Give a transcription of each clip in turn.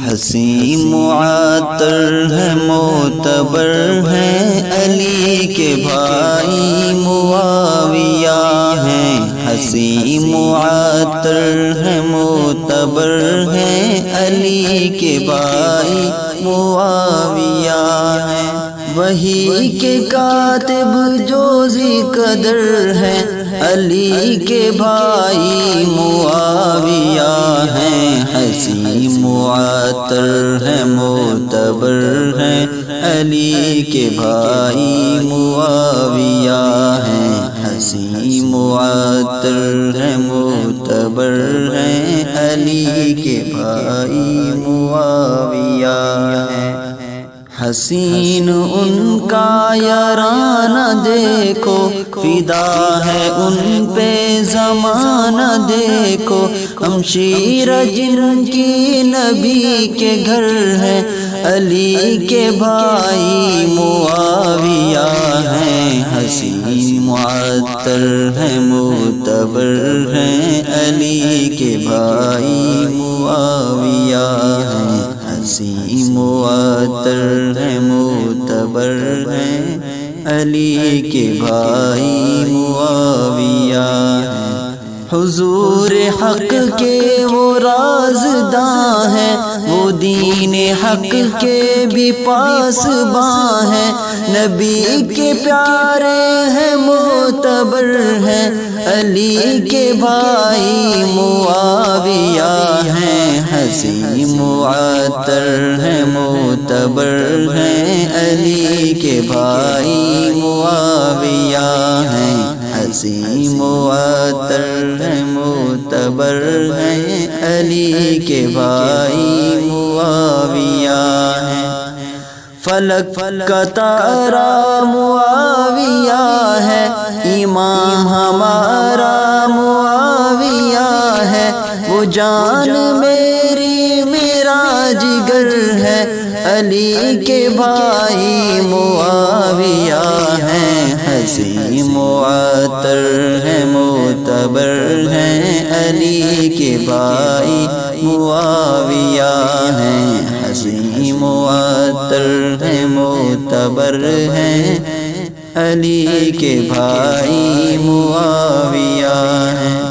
حسین معطر ہے معتبر ہیں، علی کے بھائی معاویہ ہیں۔ حسین معطر ہے معتبر ہیں، علی کے بھائی معاویہ ہیں۔ وحی کے کاتب جو ذی قدر ہیں، علی کے بھائی معاویہ ہیں۔ حسین معطر ہے معتبر ہیں، علی کے بھائی معاویہ ہیں۔ حسین معطر ہے معتبر ہیں، علی کے بھائی معاویہ ہیں۔ حسین ان کا یارانہ دیکھو، فدا ہے ان پہ زمانہ دیکھو۔ ہمشیر جن کی نبی کے گھر ہے، علی کے بھائی معاویہ ہیں۔ حسین معطر ہے معتبر ہیں، علی کے بھائی معاویہ ہیں۔ حسین معطر ہے معتبر ہیں، علی کے بھائی معاویہ ہیں۔ حضور حق کے وہ رازداں ہیں، وہ دین حق کے بھی پاسباں ہیں۔ نبی کے پیارے ہیں معتبر ہیں، علی کے بھائی معاویہ ہیں۔ حسین معطر ہے معتبر ہیں، علی کے بھائی معاویہ ہیں۔ حسین معطر ہے معتبر ہیں، علی کے بھائی معاویہ ہیں۔ فلک کا تارا معاویہ ہے، امام ہمارا معاویہ ہے۔ وہ جان میری میرا جگر ہے، علی کے بھائی معاویہ ہیں۔ حسین معطر ہے معتبر ہیں، علی کے بھائی معاویہ ہیں۔ حسین معطر ہے معتبر ہیں، علی کے بھائی معاویہ ہیں۔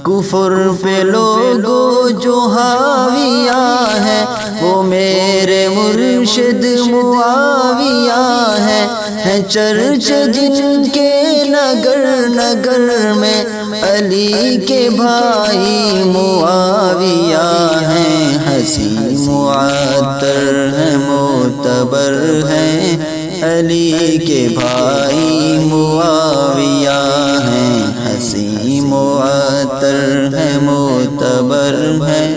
کفر پہ لوگوں جو حاویہ ہیں، وہ میرے مرشد معاویہ ہیں۔ چرچ جن کے نگر نگر میں، علی کے بھائی معاویہ ہیں۔ حسین معطر ہے معتبر ہیں، علی کے بھائی معاویہ ہیں۔ حسین معطر ہے معتبر ہیں،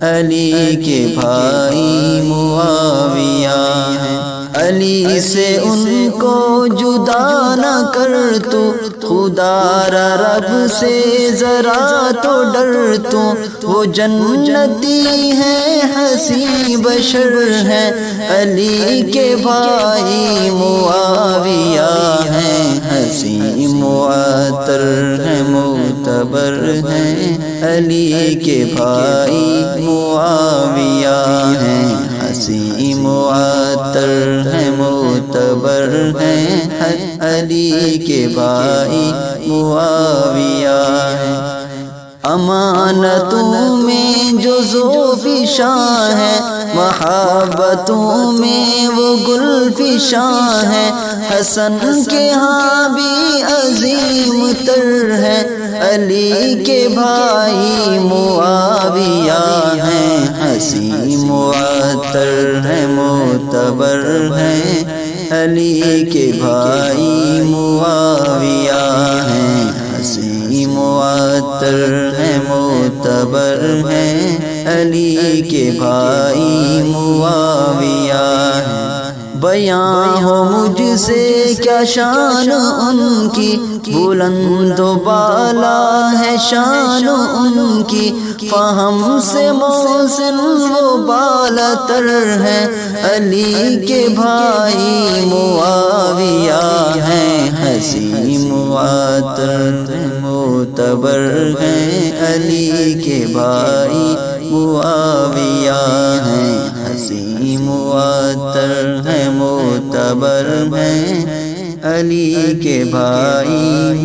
علی کے بھائی معاویہ ہیں۔ علی سے ان کو جدا نہ کر تو، خدا را رب سے ذرا تو ڈر تو۔ وہ جنتی ہیں حسین بشر ہیں، علی کے بھائی معاویہ ہیں۔ حسین معطر ہے معتبر ہیں، علی کے بھائی معاویہ ہیں۔ حسین معطر ہے معتبر ہیں، علی کے بھائی معاویہ ہیں۔ امانتوں میں جو ذوفشاں ہیں، محبتوں میں وہ گلفشاں ہیں۔ حسن کے ہاں بھی عظیم تر ہے، علی کے بھائی معاویہ ہیں۔ حسین معطر ہے معتبر ہیں، علی کے بھائی معاویہ ہیں۔ حسین معطر ہے معتبر ہیں، علی کے بھائی معاویہ ہیں۔ بیان ہو مجھ سے کیا شان ان کی، بلند و بالا ہے شان ان کی۔ فہم سے محسن وہ بالا تر ہیں، علی کے بھائی معاویہ ہیں۔ حسین معطر معتبر ہیں، علی کے بھائی معاویہ ہیں۔ معطر ہیں معتبر ہیں علی کے بھائی